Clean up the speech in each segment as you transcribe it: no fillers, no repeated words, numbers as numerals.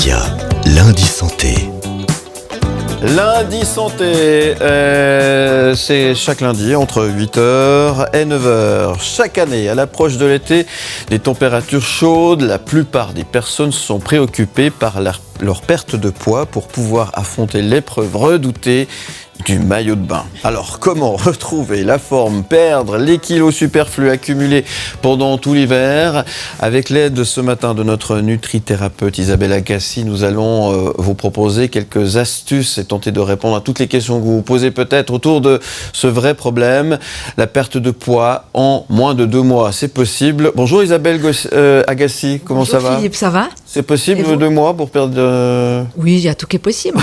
Média, lundi santé. Lundi santé, c'est chaque lundi entre 8h et 9h. Chaque année, à l'approche de l'été, les températures chaudes, la plupart des personnes sont préoccupées par leur perte de poids pour pouvoir affronter l'épreuve redoutée du maillot de bain. Alors, comment retrouver la forme, perdre les kilos superflus accumulés pendant tout l'hiver? Avec l'aide ce matin de notre nutrithérapeute Isabelle Agassi, nous allons vous proposer quelques astuces et tenter de répondre à toutes les questions que vous vous posez peut-être autour de ce vrai problème, la perte de poids en moins de 2 mois. C'est possible. Bonjour Isabelle Agassi, comment Bonjour ça va? Philippe, ça va? C'est possible 2 mois pour perdre... Oui, il y a tout qui est possible.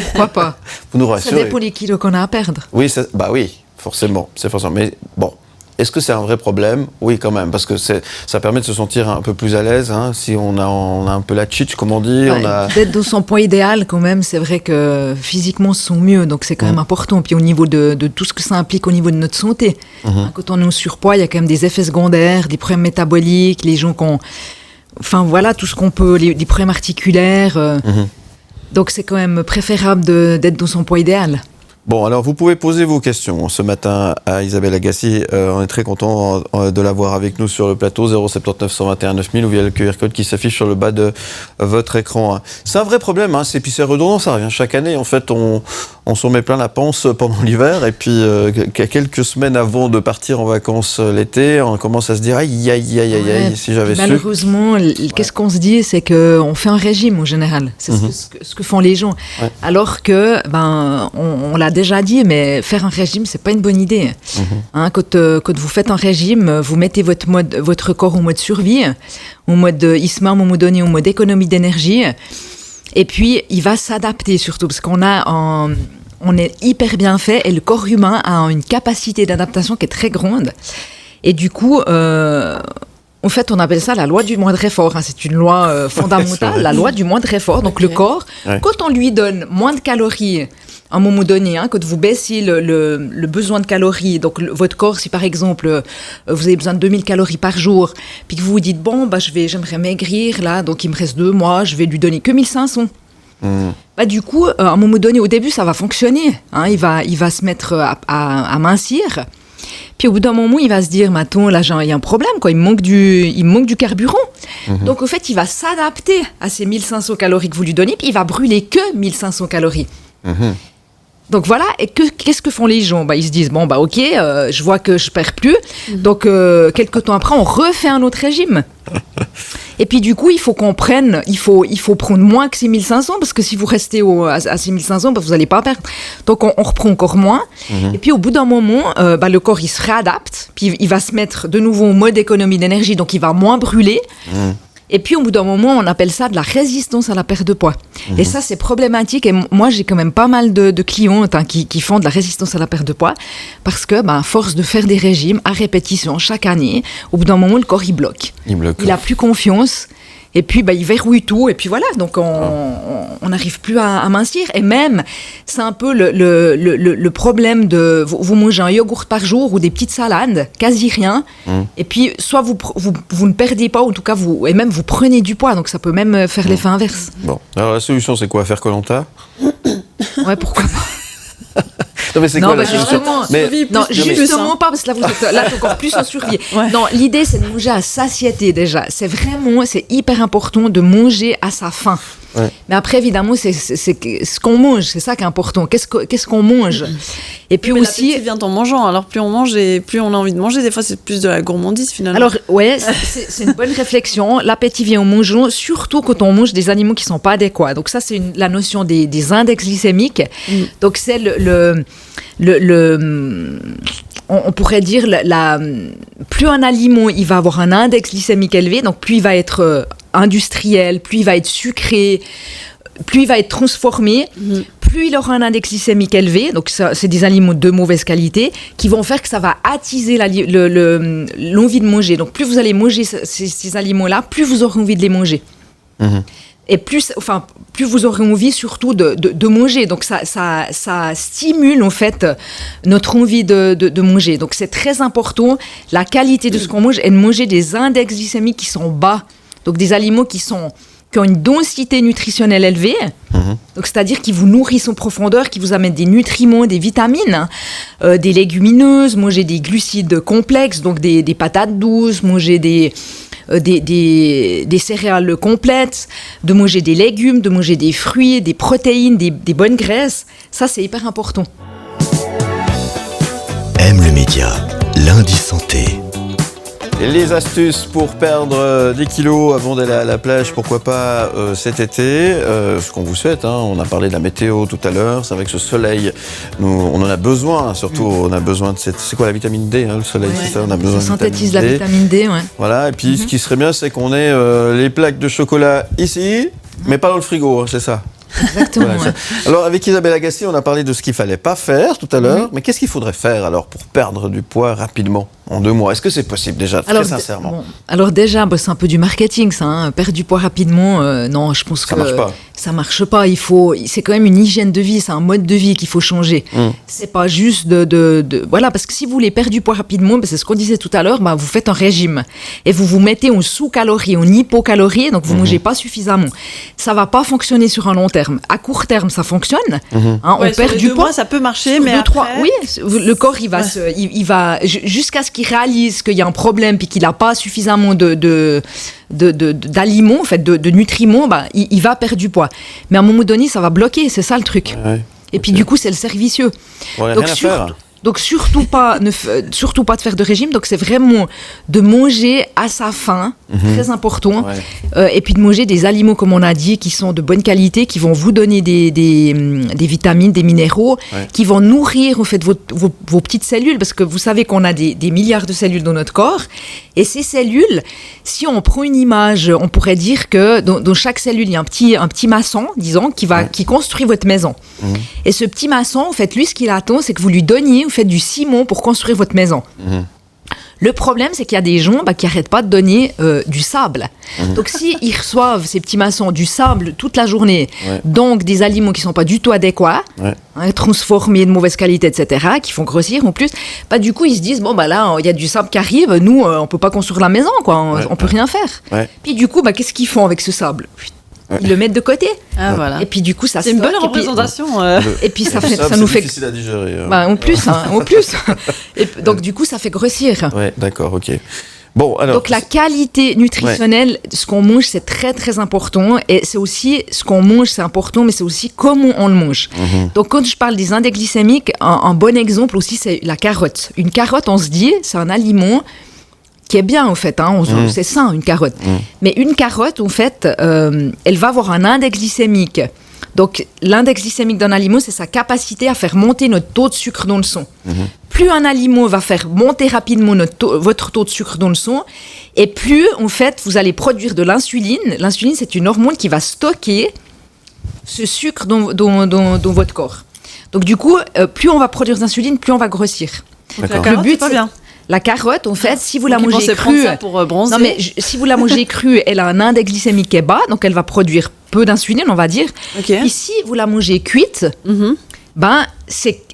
Pourquoi pas? Vous nous Ça rassurez. dépend des kilos qu'on a à perdre. Oui, oui, forcément, c'est forcément. Mais bon, est-ce que c'est un vrai problème? Oui, quand même, parce que ça permet de se sentir un peu plus à l'aise, hein, si on a un peu la chiche, comme on dit. D'être dans son poids idéal, quand même, c'est vrai que physiquement, ce sont mieux, donc c'est quand même important. Puis au niveau de tout ce que ça implique au niveau de notre santé. Quand on est au surpoids, il y a quand même des effets secondaires, des problèmes métaboliques, les gens qui ont... Enfin voilà, tout ce qu'on peut, les problèmes articulaires. Donc c'est quand même préférable d'être dans son poids idéal. Bon, alors vous pouvez poser vos questions ce matin à Isabelle Agassi. On est très content de l'avoir avec nous sur le plateau 079 121 9000 ou via le QR code qui s'affiche sur le bas de votre écran. C'est un vrai problème, hein, puis c'est redondant, ça revient chaque année. En fait, on s'en met plein la panse pendant l'hiver et puis quelques semaines avant de partir en vacances l'été, on commence à se dire aïe, si j'avais su. Malheureusement, qu'est-ce qu'on se dit, c'est qu'on fait un régime en général. C'est ce que font les gens. Ouais. Alors que, on l'a déjà dit, mais faire un régime, c'est pas une bonne idée. Hein, quand vous faites un régime, vous mettez votre corps au mode survie, au mode ISMA, à un moment donné, au mode économie d'énergie. Et puis, il va s'adapter surtout, parce on est hyper bien fait et le corps humain a une capacité d'adaptation qui est très grande. Et du coup, en fait, on appelle ça la loi du moindre effort. Hein. C'est une loi fondamentale, la loi du moindre effort. Donc, le corps, quand on lui donne moins de calories, à un moment donné, hein, quand vous baissez le besoin de calories, donc votre corps, si par exemple, vous avez besoin de 2000 calories par jour, puis que vous vous dites, j'aimerais maigrir, là, donc il me reste 2 mois, je vais lui donner que 1500. Du coup, à un moment donné, au début, ça va fonctionner. Hein, il va se mettre à mincir. Puis au bout d'un moment, il va se dire, attends, là, il y a un problème, quoi. Il me manque du carburant. Donc, au fait, il va s'adapter à ces 1500 calories que vous lui donnez, puis il va brûler que 1500 calories. Donc voilà, et qu'est-ce que font les gens? Ils se disent, ok, je vois que je perds plus, donc quelques temps après, on refait un autre régime. Et puis du coup, il faut qu'on prenne, il faut prendre moins que ces 1500, parce que si vous restez à ces 1500, vous n'allez pas perdre. Donc on reprend encore moins, et puis au bout d'un moment, le corps, il se réadapte, puis il va se mettre de nouveau en mode économie d'énergie, donc il va moins brûler. Et puis, au bout d'un moment, on appelle ça de la résistance à la perte de poids. Et ça, c'est problématique. Et moi, j'ai quand même pas mal de clientes qui font de la résistance à la perte de poids. Parce que, à force de faire des régimes à répétition chaque année, au bout d'un moment, le corps, il bloque. Il a plus confiance. Et puis, il verrouille tout. Et puis voilà, donc on n'arrive plus à mincir. Et même, c'est un peu le problème de... Vous mangez un yogourt par jour ou des petites salades, quasi rien. Et puis, soit vous ne perdez pas, ou en tout cas, vous prenez du poids. Donc, ça peut même faire l'effet inverse. Bon, alors la solution, c'est quoi? Faire Koh-Lanta? Ouais, pourquoi pas? Non, mais c'est quoi la solution? Justement pas, parce que là, vous êtes là encore plus en survie. Non, l'idée, c'est de manger à satiété, déjà. C'est hyper important de manger à sa faim. Mais après, évidemment, c'est ce qu'on mange, c'est ça qui est important. Qu'est-ce qu'on mange? Et puis aussi... l'appétit vient en mangeant. Alors, plus on mange et plus on a envie de manger, des fois, c'est plus de la gourmandise, finalement. Alors, c'est une bonne réflexion. L'appétit vient en mangeant, surtout quand on mange des aliments qui ne sont pas adéquats. Donc ça, c'est la notion des index glycémiques. Donc, c'est on pourrait dire, plus un aliment il va avoir un index glycémique élevé, donc plus il va être industriel, plus il va être sucré, plus il va être transformé, plus il aura un index glycémique élevé, donc ça, c'est des aliments de mauvaise qualité, qui vont faire que ça va attiser l'envie de manger. Donc plus vous allez manger ces aliments-là, plus vous aurez envie de les manger. Et plus vous aurez envie surtout de manger. Donc ça stimule en fait notre envie de manger. Donc c'est très important, la qualité de ce qu'on mange, et de manger des index glycémiques qui sont bas. Donc des aliments qui sont qui ont une densité nutritionnelle élevée, donc c'est-à-dire qui vous nourrissent en profondeur, qui vous amènent des nutriments, des vitamines, des légumineuses, manger des glucides complexes, donc des patates douces, manger des céréales complètes, de manger des légumes, de manger des fruits, des protéines, des bonnes graisses. Ça, c'est hyper important. Aime le média, lundi santé. Les astuces pour perdre des kilos avant d'aller à la plage, pourquoi pas cet été, ce qu'on vous souhaite, hein. On a parlé de la météo tout à l'heure, c'est vrai que ce soleil, on en a besoin, surtout on a besoin de cette... C'est quoi la vitamine D, hein, le soleil, c'est ça, on a besoin Ça de vitamine synthétise D. la vitamine D, ouais. Voilà, et puis ce qui serait bien, c'est qu'on ait les plaques de chocolat ici, mais pas dans le frigo, hein, c'est ça. Exactement. Voilà, Ouais. alors avec Isabelle Agassi, on a parlé de ce qu'il fallait pas faire tout à l'heure, mais qu'est-ce qu'il faudrait faire alors pour perdre du poids rapidement en 2 mois? Est-ce que c'est possible déjà, très sincèrement? Alors déjà, c'est un peu du marketing, ça. Hein. Perdre du poids rapidement, non, je pense Ça que marche pas. Ça marche pas. C'est quand même une hygiène de vie, c'est un mode de vie qu'il faut changer. C'est pas juste voilà, parce que si vous voulez perdre du poids rapidement, c'est ce qu'on disait tout à l'heure, vous faites un régime et vous vous mettez en sous-calories, en hypocalories, donc vous mangez pas suffisamment. Ça va pas fonctionner sur un long terme. À court terme, ça fonctionne. Hein, on perd du poids. Mois, ça peut marcher, Sur mais 2, 3, après... oui, le corps, il va jusqu'à ce qu'il réalise qu'il y a un problème puis qu'il n'a pas suffisamment d'aliments, en fait, de nutriments, il va perdre du poids. Mais à un moment donné, ça va bloquer, c'est ça le truc. Ouais. Et puis du coup, c'est le cercle vicieux. Bon, on a Donc, rien à faire. Donc surtout pas de faire de régime. Donc c'est vraiment de manger à sa faim, très important. Ouais. Et puis de manger des aliments, comme on a dit, qui sont de bonne qualité, qui vont vous donner des vitamines, des minéraux, qui vont nourrir en fait vos petites cellules, parce que vous savez qu'on a des milliards de cellules dans notre corps. Et ces cellules, si on prend une image, on pourrait dire que dans chaque cellule, il y a un petit maçon, disons, qui construit votre maison. Et ce petit maçon, en fait, lui, ce qu'il attend, c'est que vous lui donniez, vous faites du ciment pour construire votre maison. Le problème, c'est qu'il y a des gens qui n'arrêtent pas de donner du sable. Donc, s'ils reçoivent, ces petits maçons, du sable toute la journée, donc des aliments qui ne sont pas du tout adéquats, transformés, de mauvaise qualité, etc., qui font grossir en plus, du coup, ils se disent, là, il y a du sable qui arrive, nous, on ne peut pas construire la maison, quoi, on ne peut rien faire. Puis, du coup, qu'est-ce qu'ils font avec ce sable ? Ils le mettent de côté. Ah, voilà. Et puis du coup, ça c'est une bonne représentation. Et puis ça Ça nous fait difficile à digérer. en plus. Et donc du coup, ça fait grossir. Ouais, d'accord, ok. Bon, alors. Donc la qualité nutritionnelle, ce qu'on mange, c'est très très important. Et c'est aussi ce qu'on mange, c'est important, mais c'est aussi comment on le mange. Donc quand je parle des index glycémiques, un bon exemple aussi, c'est la carotte. Une carotte, on se dit, c'est un aliment qui est bien en fait, c'est sain une carotte. Mais une carotte en fait, elle va avoir un index glycémique. Donc l'index glycémique d'un aliment, c'est sa capacité à faire monter notre taux de sucre dans le sang. Plus un aliment va faire monter rapidement votre taux de sucre dans le sang, et plus en fait vous allez produire de l'insuline. L'insuline, c'est une hormone qui va stocker ce sucre dans votre corps. Donc du coup, plus on va produire d'insuline, plus on va grossir. Donc, la carotte, c'est pas bien. La carotte, en fait, si vous la mangez crue, pour bronzer. non mais si vous la mangez crue, elle a un index glycémique qui est bas, donc elle va produire peu d'insuline, on va dire. Et si vous la mangez cuite,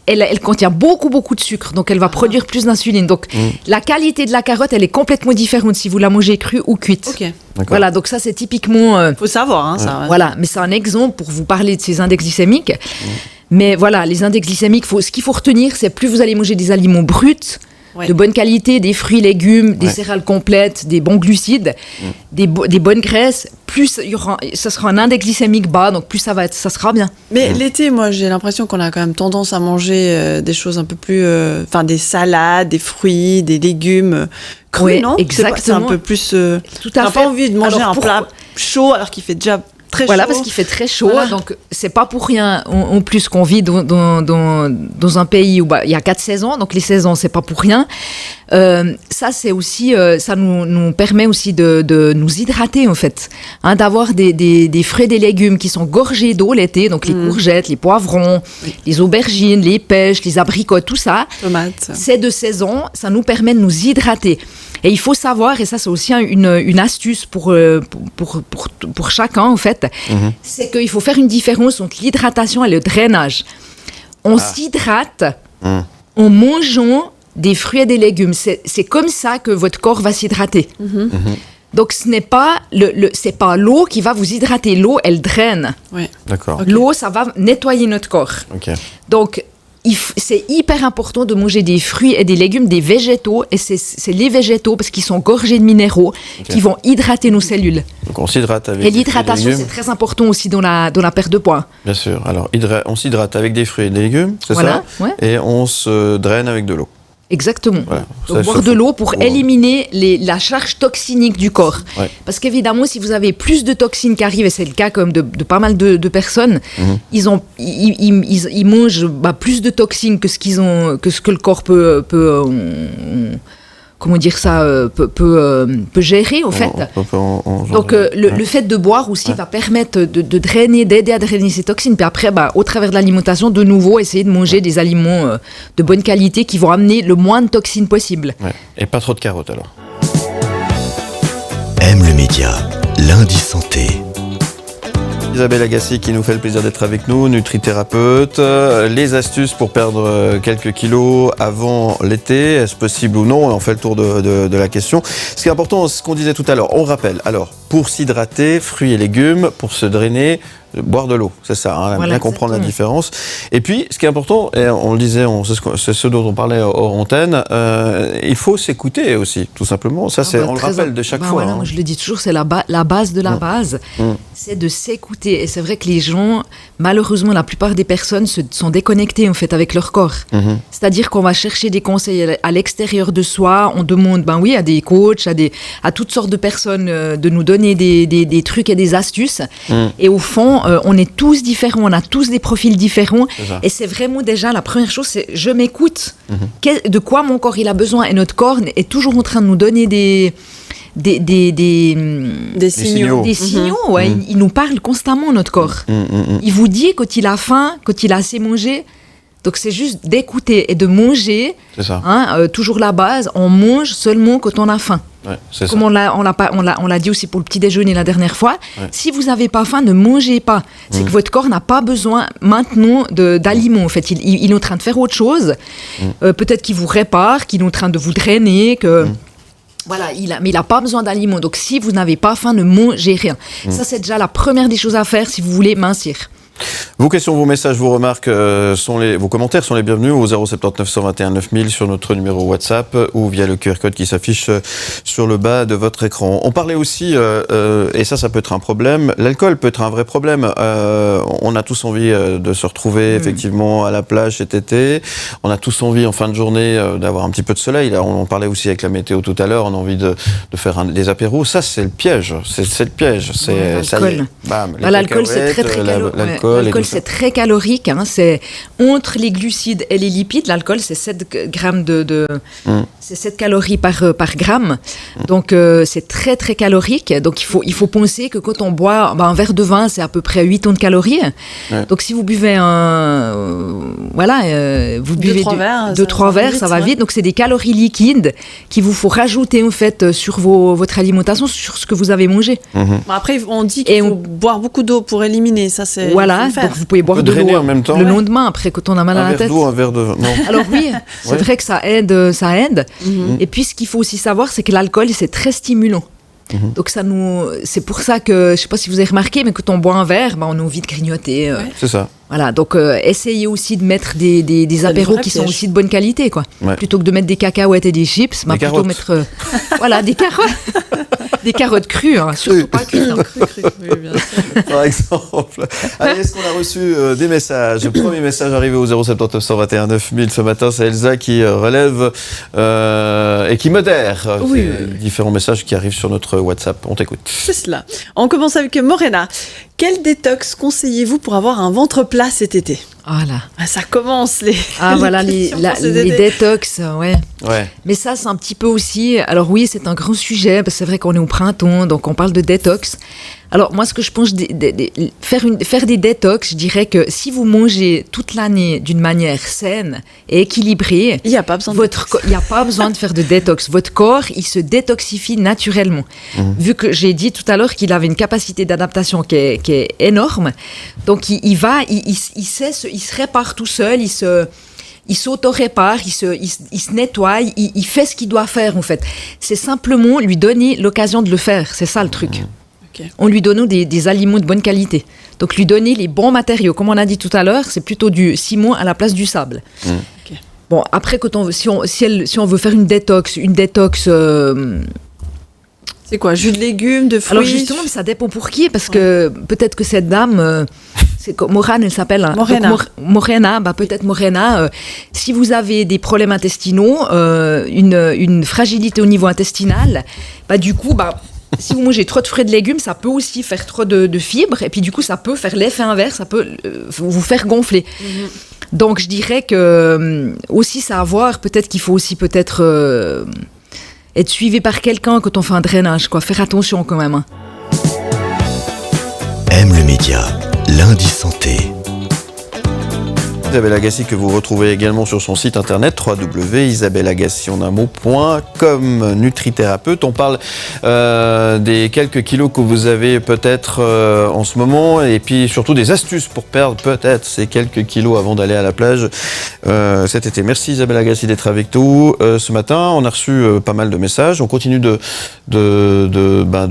elle contient beaucoup de sucre, donc elle va produire plus d'insuline. Donc la qualité de la carotte, elle est complètement différente si vous la mangez crue ou cuite. Voilà, donc ça c'est typiquement. Faut savoir, ça. Ouais. Voilà, mais c'est un exemple pour vous parler de ces index glycémiques. Mais voilà, les index glycémiques, ce qu'il faut retenir, c'est plus vous allez manger des aliments bruts, de bonne qualité, des fruits, légumes, des céréales complètes, des bons glucides, des bonnes graisses, plus ça sera un index glycémique bas, donc plus ça sera bien. Mais l'été, moi, j'ai l'impression qu'on a quand même tendance à manger des choses un peu plus... des salades, des fruits, des légumes crus, non ? Exactement. C'est un peu plus... Tout à on n'a fait. pas envie de manger un plat chaud alors qu'il fait déjà... Voilà, parce qu'il fait très chaud, donc c'est pas pour rien en plus qu'on vit dans un pays où il y a 4 saisons, donc les saisons c'est pas pour rien. Ça c'est aussi, ça nous permet aussi de nous hydrater en fait, d'avoir des fruits et des légumes qui sont gorgés d'eau l'été, donc les courgettes, les poivrons, les aubergines, les pêches, les abricots, tout ça. Tomates. C'est de saison, ça nous permet de nous hydrater. Et il faut savoir, et ça c'est aussi une astuce pour chacun en fait, c'est qu'il faut faire une différence entre l'hydratation et le drainage. On s'hydrate en mangeant des fruits et des légumes. C'est comme ça que votre corps va s'hydrater. Donc ce n'est pas c'est pas l'eau qui va vous hydrater. L'eau, elle draine. Ouais. D'accord. Okay. L'eau, ça va nettoyer notre corps. Ok. Donc c'est hyper important de manger des fruits et des légumes, des végétaux, et c'est les végétaux, parce qu'ils sont gorgés de minéraux, qui vont hydrater nos cellules. Donc on s'hydrate avec Et des l'hydratation, fruits et légumes. c'est très important aussi dans la perte de poids. Bien sûr. Alors, on s'hydrate avec des fruits et des légumes, c'est Voilà, ça ouais. Et on se draine avec de l'eau. Exactement. Voilà. Donc Ça, boire ça de faut- l'eau pour faut- éliminer la charge toxinique du corps. Ouais. Parce qu'évidemment, si vous avez plus de toxines qui arrivent, et c'est le cas comme de pas mal de personnes, ils mangent plus de toxines que ce que le corps peut comment dire ça, peut gérer, au fait. Donc, le fait de boire aussi va permettre de drainer, d'aider à drainer ces toxines. Puis après, au travers de l'alimentation, de nouveau, essayer de manger des aliments de bonne qualité qui vont amener le moins de toxines possible. Ouais. Et pas trop de carottes, alors. Aime le média, lundi santé. Isabelle Agassi qui nous fait le plaisir d'être avec nous, nutrithérapeute. Les astuces pour perdre quelques kilos avant l'été, est-ce possible ou non? On fait le tour de la question. Ce qui est important, ce qu'on disait tout à l'heure, on rappelle. Alors, pour s'hydrater, fruits et légumes, pour se drainer, boire de l'eau, c'est ça, hein, Voilà, bien comprendre la exactement. différence. Et puis, ce qui est important, et on le disait, c'est ce dont on parlait hors antenne, il faut s'écouter aussi, tout simplement. Ça, on le rappelle de chaque fois. Voilà, hein. moi, je le dis toujours, c'est la base de la base. C'est de s'écouter. Et c'est vrai que les gens, malheureusement, la plupart des personnes sont déconnectées en fait avec leur corps. C'est-à-dire qu'on va chercher des conseils à l'extérieur de soi. On demande, à des coachs, à toutes sortes de personnes de nous donner des trucs et des astuces. Et au fond, on est tous différents, on a tous des profils différents. Et c'est vraiment déjà la première chose, c'est je m'écoute. De quoi mon corps il a besoin? Et notre corps est toujours en train de nous donner des signaux. Des signaux, ouais. Il nous parle constamment, notre corps. Il vous dit quand il a faim, quand il a assez mangé. Donc c'est juste d'écouter et de manger. C'est ça. Toujours la base, on mange seulement quand on a faim. Ouais, c'est Comme ça. on l'a dit aussi pour le petit déjeuner la dernière fois, si vous n'avez pas faim, ne mangez pas. C'est que votre corps n'a pas besoin maintenant d'aliments. En fait, il est en train de faire autre chose. Peut-être qu'il vous répare, qu'il est en train de vous drainer, que... Voilà, mais il n'a pas besoin d'aliments. Donc, si vous n'avez pas faim, ne mangez rien. Ça, c'est déjà la première des choses à faire si vous voulez mincir. Vos questions, vos messages, vos remarques, vos commentaires sont les bienvenus au 079 121 9000 sur notre numéro WhatsApp ou via le QR code qui s'affiche sur le bas de votre écran. On parlait aussi, et ça peut être un problème, l'alcool peut être un vrai problème. On a tous envie de se retrouver effectivement à la plage cet été. On a tous envie en fin de journée d'avoir un petit peu de soleil. Là, on en parlait aussi avec la météo tout à l'heure. On a envie de faire des apéros. Ça, c'est le piège. C'est le piège. C'est ça y est. Bam, les l'alcool, c'est très cacahuètes, calorique. L'alcool, c'est très calorique. C'est entre les glucides et les lipides. L'alcool, c'est 7 grammes c'est 7 calories par gramme. Donc, c'est très, très calorique. Donc, il faut penser que quand on boit un verre de vin, c'est à peu près 8 tonnes de calories. Ouais. Donc, si vous buvez vous buvez 2-3 verres, ça va vite. Donc, c'est des calories liquides qu'il vous faut rajouter, en fait, sur votre alimentation, sur ce que vous avez mangé. Après, on dit qu'il faut boire beaucoup d'eau pour éliminer. Ça, c'est... Voilà, donc vous pouvez boire de l'eau en même temps. le lendemain, après, quand on a mal à la tête. Un verre d'eau, un verre de... Non. Alors oui, c'est vrai que ça aide. Et puis, ce qu'il faut aussi savoir, c'est que l'alcool, c'est très stimulant. Donc c'est pour ça que, je ne sais pas si vous avez remarqué, mais quand on boit un verre, on a envie de grignoter. C'est ça. Voilà, donc essayez aussi de mettre des apéros qui sont aussi de bonne qualité, quoi. Ouais. Plutôt que de mettre des cacahuètes et des chips, plutôt carottes. mettre des carottes. Des carottes crues, surtout pas cuites. Cru, oui, bien sûr. Par exemple. Allez, est-ce qu'on a reçu des messages? Le premier message arrivé au 079 121 9000 ce matin, c'est Elsa qui relève et qui modère différents messages qui arrivent sur notre WhatsApp. On t'écoute. C'est cela. On commence avec Morena. Quel détox conseillez-vous pour avoir un ventre plat cet été? Voilà. Ça commence les détox, ouais. Ouais. Mais ça, c'est un petit peu aussi... Alors oui, c'est un grand sujet, parce que c'est vrai qu'on est au printemps, donc on parle de détox. Alors moi, ce que je pense, faire des détox, je dirais que si vous mangez toute l'année d'une manière saine et équilibrée, il n'y a pas besoin de faire de détox. Votre corps, il se détoxifie naturellement. Vu que j'ai dit tout à l'heure qu'il avait une capacité d'adaptation qui est énorme, donc il se répare tout seul, il s'auto-répare, il se nettoie, il fait ce qu'il doit faire en fait. C'est simplement lui donner l'occasion de le faire, c'est ça le truc. Okay. En lui donnant des aliments de bonne qualité. Donc lui donner les bons matériaux. Comme on a dit tout à l'heure, c'est plutôt du ciment à la place du sable. Okay. Bon, après, si on veut faire une détox, c'est quoi, jus de légumes, de fruits? Alors justement, ça dépend pour qui, parce que peut-être que cette dame, Morane, elle s'appelle. Morena. Morena, peut-être Morena. Si vous avez des problèmes intestinaux, une fragilité au niveau intestinal, du coup, si vous mangez trop de fruits et de légumes, ça peut aussi faire trop de fibres, et puis du coup, ça peut faire l'effet inverse, ça peut vous faire gonfler. Donc, je dirais que aussi, ça a à voir, peut-être qu'il faut aussi être suivi par quelqu'un quand on fait un drainage, quoi. Faire attention quand même. Aime le média, lundi santé. Isabelle Agassi que vous retrouvez également sur son site internet www.isabelleagassi.com, nutrithérapeute. On parle des quelques kilos que vous avez peut-être en ce moment et puis surtout des astuces pour perdre peut-être ces quelques kilos avant d'aller à la plage cet été. Merci Isabelle Agassi d'être avec nous ce matin. On a reçu pas mal de messages. On continue de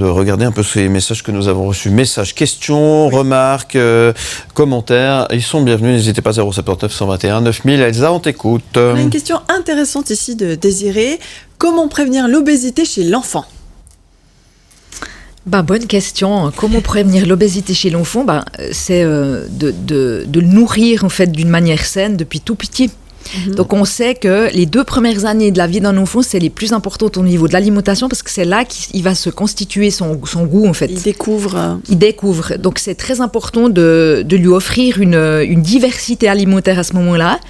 regarder un peu ces messages que nous avons reçus. Messages, questions, remarques, commentaires. Ils sont bienvenus. N'hésitez pas 079 121 9000. Elsa, on t'écoute. On a une question intéressante ici de Désiré. Comment prévenir l'obésité chez l'enfant? Bonne question. Comment prévenir l'obésité chez l'enfant? C'est de le nourrir en fait d'une manière saine depuis tout petit. Donc on sait que les 2 premières années de la vie d'un enfant, c'est les plus importantes au niveau de l'alimentation parce que c'est là qu'il va se constituer son goût en fait. Il découvre. Donc c'est très important de lui offrir une diversité alimentaire à ce moment-là.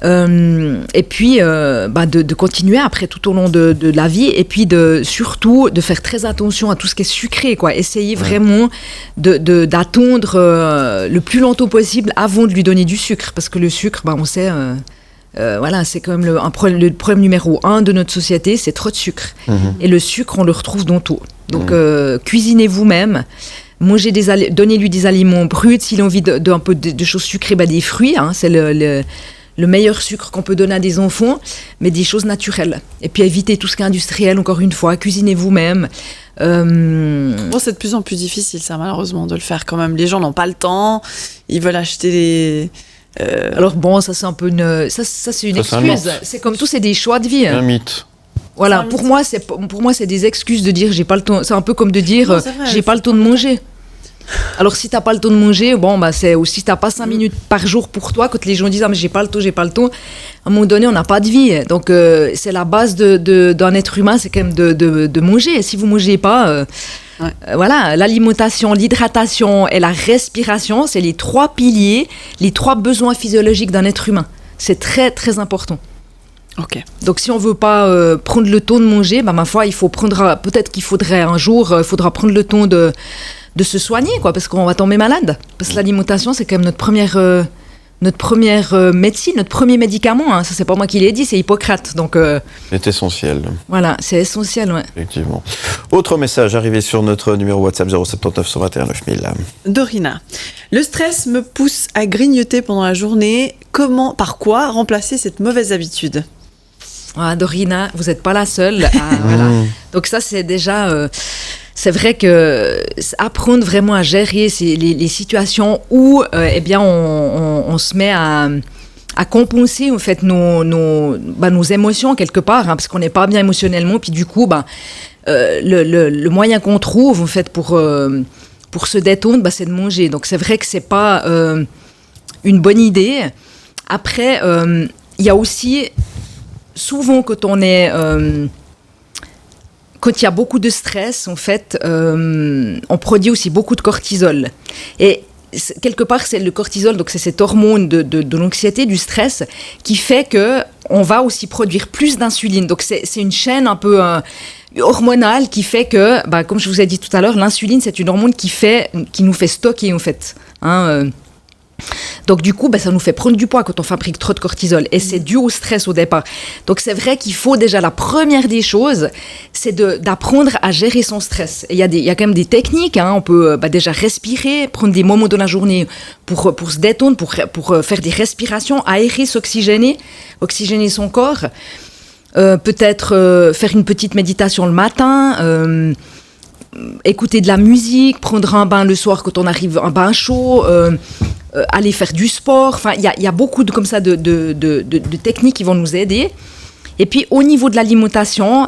Et puis de continuer après tout au long de la vie et puis surtout de faire très attention à tout ce qui est sucré, quoi. Essayer vraiment d'attendre le plus longtemps possible avant de lui donner du sucre parce que le sucre, on sait c'est quand même le problème numéro 1 de notre société, c'est trop de sucre. Et le sucre, on le retrouve dans tout. Donc cuisinez vous-même. Donnez-lui des aliments bruts. S'il a envie d'un peu de choses sucrées, des fruits, c'est le meilleur sucre qu'on peut donner à des enfants, mais des choses naturelles. Et puis évitez tout ce qui est industriel, encore une fois, cuisinez vous-même. C'est de plus en plus difficile, ça, malheureusement, de le faire quand même. Les gens n'ont pas le temps, ils veulent acheter des... Alors ça c'est un peu ça c'est une excuse. C'est comme tout, c'est des choix de vie. Un mythe. Voilà, pour moi c'est des excuses de dire j'ai pas le temps. C'est un peu comme de dire j'ai pas le temps de manger. Alors si t'as pas le temps de manger, c'est aussi t'as pas 5 minutes par jour pour toi. Quand les gens disent mais j'ai pas le temps, à un moment donné on n'a pas de vie. Donc c'est la base d'un être humain, c'est quand même de manger. Et si vous mangez pas, l'alimentation, l'hydratation et la respiration, c'est les 3 piliers, les 3 besoins physiologiques d'un être humain. C'est très très important. Okay. Donc si on veut pas prendre le temps de manger, ma foi, peut-être qu'il faudrait un jour, il faudra prendre le temps de se soigner, quoi, parce qu'on va tomber malade. Parce que l'alimentation, c'est quand même notre première médecine, notre premier médicament. Ça, c'est pas moi qui l'ai dit, c'est Hippocrate. Donc, c'est essentiel. Voilà, c'est essentiel, ouais. Effectivement. Autre message arrivé sur notre numéro WhatsApp 079 121 9000. Dorina. Le stress me pousse à grignoter pendant la journée. Par quoi remplacer cette mauvaise habitude? Dorina, vous n'êtes pas la seule. Voilà. Donc ça, c'est déjà... c'est vrai que apprendre vraiment à gérer les situations où on se met à compenser en fait nos émotions quelque part, parce qu'on n'est pas bien émotionnellement, puis du coup le moyen qu'on trouve en fait pour se détendre, c'est de manger. Donc c'est vrai que c'est pas une bonne idée. Après il y a aussi souvent quand il y a beaucoup de stress, en fait, on produit aussi beaucoup de cortisol. Et quelque part, c'est le cortisol, donc c'est cette hormone de l'anxiété, du stress, qui fait qu'on va aussi produire plus d'insuline. Donc c'est une chaîne un peu hormonale qui fait que, comme je vous ai dit tout à l'heure, l'insuline, c'est une hormone qui nous fait stocker, en fait. Donc du coup, ça nous fait prendre du poids quand on fabrique trop de cortisol. Et c'est dû au stress au départ. Donc c'est vrai qu'il faut déjà, la première des choses, c'est d'apprendre à gérer son stress. Et il y a quand même des techniques. On peut déjà respirer, prendre des moments de la journée pour se détendre, pour faire des respirations, aérer, oxygéner son corps. Peut-être faire une petite méditation le matin, écouter de la musique, prendre un bain le soir quand on arrive, un bain chaud, aller faire du sport. Enfin, il y a beaucoup de techniques qui vont nous aider. Et puis, au niveau de l'alimentation,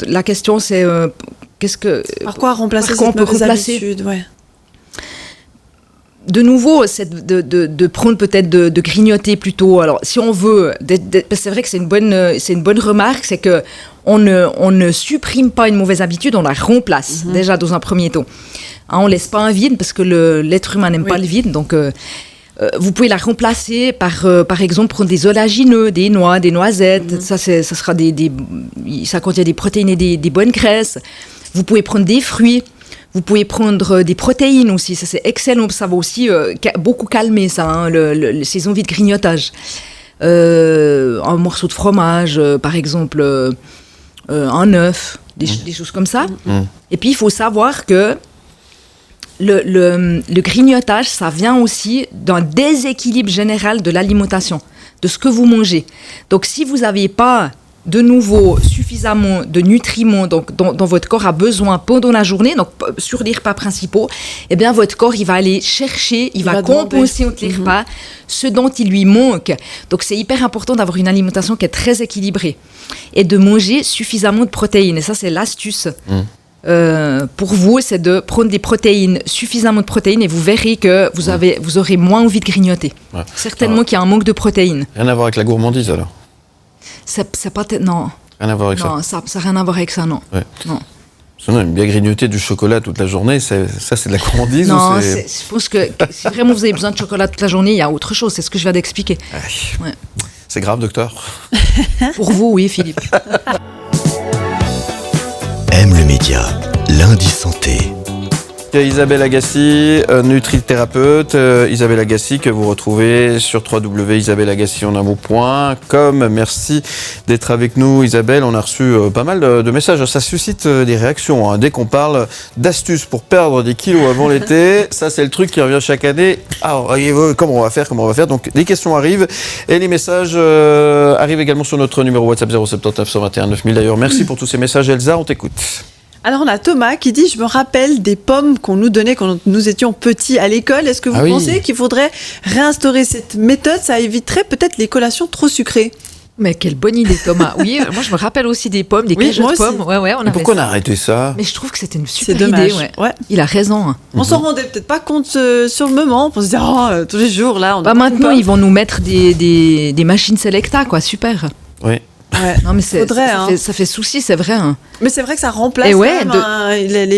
la question c'est par quoi remplacer cette mauvaise habitude, ouais. De nouveau, c'est de prendre peut-être de grignoter plutôt. Alors, si on veut, c'est vrai que c'est une bonne remarque, c'est que on ne supprime pas une mauvaise habitude, on la remplace déjà dans un premier temps. On laisse pas un vide parce que l'être humain n'aime pas le vide, donc vous pouvez la remplacer par exemple prendre des oléagineux, des noix, des noisettes. Ça contient des protéines et des bonnes graisses. Vous pouvez prendre des fruits. Vous pouvez prendre des protéines aussi, ça c'est excellent, ça va aussi beaucoup calmer ça, ces envies de grignotage. Un morceau de fromage, par exemple, un œuf, des choses comme ça. Et puis il faut savoir que le grignotage, ça vient aussi d'un déséquilibre général de l'alimentation, de ce que vous mangez. Donc si vous n'avez pas de nouveau suffisamment de nutriments dont votre corps a besoin pendant la journée, donc sur les repas principaux, votre corps il va aller chercher, il va compenser entre les repas ce dont il lui manque. Donc c'est hyper important d'avoir une alimentation qui est très équilibrée et de manger suffisamment de protéines. Et ça c'est l'astuce. Pour vous, c'est de prendre des protéines, suffisamment de protéines, et vous verrez que vous aurez moins envie de grignoter. Ouais. Certainement qu'il y a un manque de protéines. Rien à voir avec la gourmandise alors. C'est pas non. Rien à voir avec ça. Non, ça n'a rien à voir avec ça, non. Ouais. Non. Sinon, bien grignoter du chocolat toute la journée, c'est de la gourmandise. Non, je pense que si vraiment vous avez besoin de chocolat toute la journée, il y a autre chose. C'est ce que je viens d'expliquer. Ouais. C'est grave, docteur. Pour vous, oui, Philippe. Aime le média, lundi santé. Isabelle Agassi, nutrithérapeute. Isabelle Agassi que vous retrouvez sur www.isabelleagassi.com. Merci d'être avec nous, Isabelle. On a reçu pas mal de messages. Ça suscite des réactions. Dès qu'on parle d'astuces pour perdre des kilos avant l'été, ça c'est le truc qui revient chaque année. Comment on va faire Donc les questions arrivent et les messages arrivent également sur notre numéro WhatsApp 079 121 9000. D'ailleurs, merci pour tous ces messages. Elsa, on t'écoute. Alors on a Thomas qui dit « Je me rappelle des pommes qu'on nous donnait quand nous étions petits à l'école. Est-ce que vous pensez qu'il faudrait réinstaurer cette méthode ? Ça éviterait peut-être les collations trop sucrées. » Mais quelle bonne idée, Thomas. Oui, moi je me rappelle aussi des pommes, des cagettes de pommes. Ouais, pourquoi on a arrêté ça ? Mais je trouve que c'était une super idée. Ouais. Il a raison. On s'en rendait peut-être pas compte sur le moment. On se disait tous les jours là. Maintenant ils vont nous mettre des machines Selecta, quoi. Super. Oui. Ouais. Non mais ça fait souci, c'est vrai. Mais c'est vrai que ça remplace les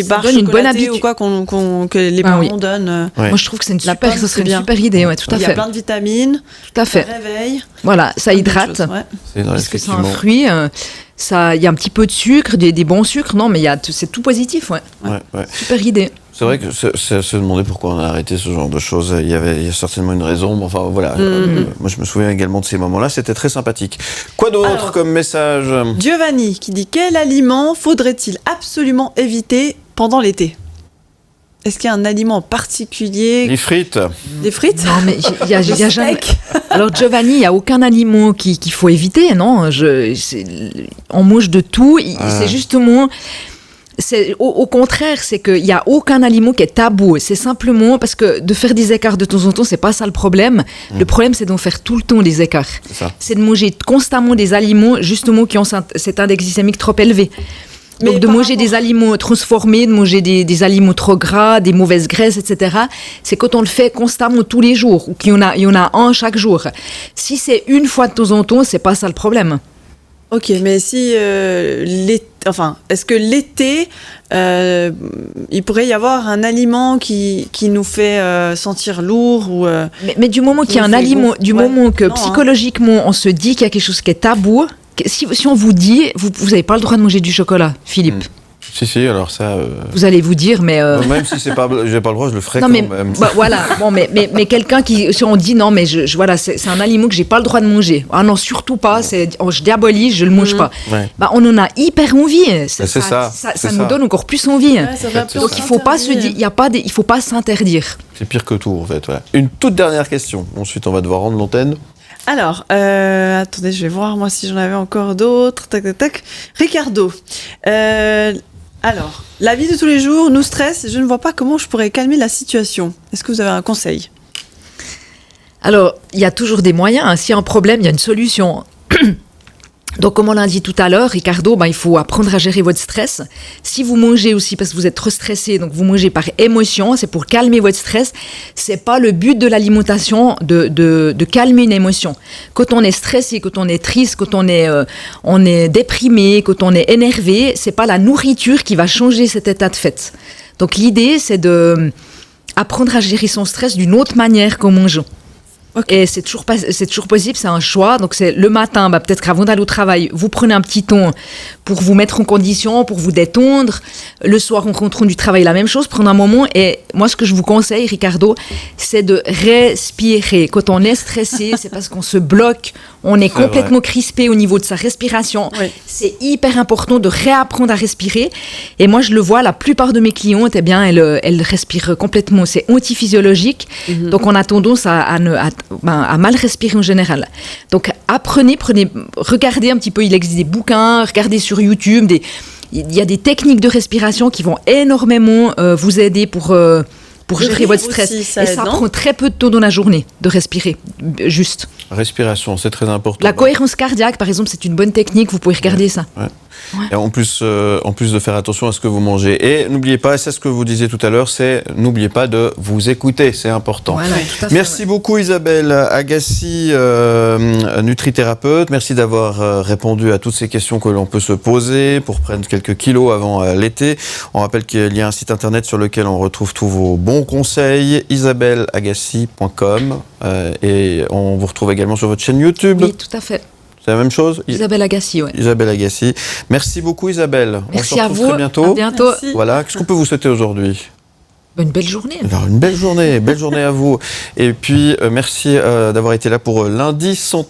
barres chocolatées ou quoi que les parents donnent. Moi je trouve que c'est une super idée, tout à fait. Il y a plein de vitamines. Tout à fait. Ça réveille. Voilà, ça hydrate. Parce que c'est un fruit. Il y a un petit peu de sucre, des bons sucres. Non, mais c'est tout positif, ouais. Super idée. C'est vrai que se demander pourquoi on a arrêté ce genre de choses, il y a certainement une raison. Enfin voilà, moi je me souviens également de ces moments-là, c'était très sympathique. Quoi d'autre comme message ? Giovanni qui dit « Quel aliment faudrait-il absolument éviter pendant l'été ?» Est-ce qu'il y a un aliment en particulier ? Les frites. Des frites ? Non, mais il y a jamais. Alors Giovanni, il n'y a aucun aliment qu'il faut éviter, non ? On mange de tout. C'est justement. Au contraire, c'est qu'il n'y a aucun aliment qui est tabou. C'est simplement parce que de faire des écarts de temps en temps, c'est pas ça le problème. Le problème, c'est d'en faire tout le temps des écarts. C'est de manger constamment des aliments justement qui ont cet index glycémique trop élevé. Donc de manger des aliments transformés, de manger des aliments trop gras, des mauvaises graisses, etc. C'est quand on le fait constamment tous les jours ou qu'il y en a un chaque jour. Si c'est une fois de temps en temps, c'est pas ça le problème. Ok, mais si est-ce que l'été, il pourrait y avoir un aliment qui nous fait sentir lourd ou mais du moment qu'il y a un aliment, moment que psychologiquement on se dit qu'il y a quelque chose qui est tabou, si on vous dit, vous n'avez pas le droit de manger du chocolat, Philippe. Si, alors ça... Vous allez vous dire, mais... Même si j'ai pas le droit, je le ferai non, quand mais, même. Voilà, bon, mais quelqu'un qui... Si on dit, non, mais voilà, c'est un aliment que j'ai pas le droit de manger. Ah non, surtout pas, je diabolise, je le mange pas. Ouais. On en a hyper envie. Ça nous donne encore plus envie. Donc il faut pas se dire, il faut pas s'interdire. C'est pire que tout, en fait. Ouais. Une toute dernière question. Ensuite, on va devoir rendre l'antenne. Alors, attendez, je vais voir moi si j'en avais encore d'autres. Tac. Ricardo, alors, la vie de tous les jours nous stresse et je ne vois pas comment je pourrais calmer la situation. Est-ce que vous avez un conseil ? Alors, il y a toujours des moyens. S'il y a un problème, il y a une solution. Donc, comme on l'a dit tout à l'heure, Ricardo, il faut apprendre à gérer votre stress. Si vous mangez aussi parce que vous êtes trop stressé, donc vous mangez par émotion, c'est pour calmer votre stress. C'est pas le but de l'alimentation de calmer une émotion. Quand on est stressé, quand on est triste, quand on est déprimé, quand on est énervé, c'est pas la nourriture qui va changer cet état de fait. Donc, l'idée, c'est de apprendre à gérer son stress d'une autre manière qu'en mangeant. Okay. Et c'est toujours possible, c'est un choix. Donc c'est le matin, peut-être qu'avant d'aller au travail, vous prenez un petit temps pour vous mettre en condition, pour vous détendre. Le soir, en rentrant du travail, la même chose, prendre un moment. Et moi, ce que je vous conseille, Ricardo, c'est de respirer. Quand on est stressé, c'est parce qu'on se bloque, on est complètement crispé au niveau de sa respiration. Oui. C'est hyper important de réapprendre à respirer. Et moi, je le vois, la plupart de mes clientes, elles respirent complètement. C'est antiphysiologique. Mm-hmm. Donc on a tendance à mal respirer en général. Donc apprenez, regardez un petit peu, il existe des bouquins, regardez sur YouTube, il y a des techniques de respiration qui vont énormément vous aider pour gérer votre stress. Aussi, ça prend très peu de temps dans la journée de respirer, juste. Respiration, c'est très important. La cohérence cardiaque, par exemple, c'est une bonne technique, vous pouvez regarder ça. Ouais. Ouais. Et en plus de faire attention à ce que vous mangez. Et n'oubliez pas, c'est ce que vous disiez tout à l'heure, n'oubliez pas de vous écouter, c'est important. Voilà, tout à fait, merci beaucoup Isabelle Agassi, nutrithérapeute. Merci d'avoir répondu à toutes ces questions que l'on peut se poser pour prendre quelques kilos avant l'été. On rappelle qu'il y a un site internet sur lequel on retrouve tous vos bons conseils, isabelleagassi.com, et on vous retrouve également sur votre chaîne YouTube. Oui, tout à fait. C'est la même chose ? Isabelle Agassi, oui. Isabelle Agassi. Merci beaucoup Isabelle. Merci on se retrouve très bientôt. À bientôt. Merci. Voilà. Qu'est-ce qu'on peut vous souhaiter aujourd'hui ? Une belle journée. Alors, une belle journée à vous. Et puis, merci d'avoir été là pour Lundi Santé.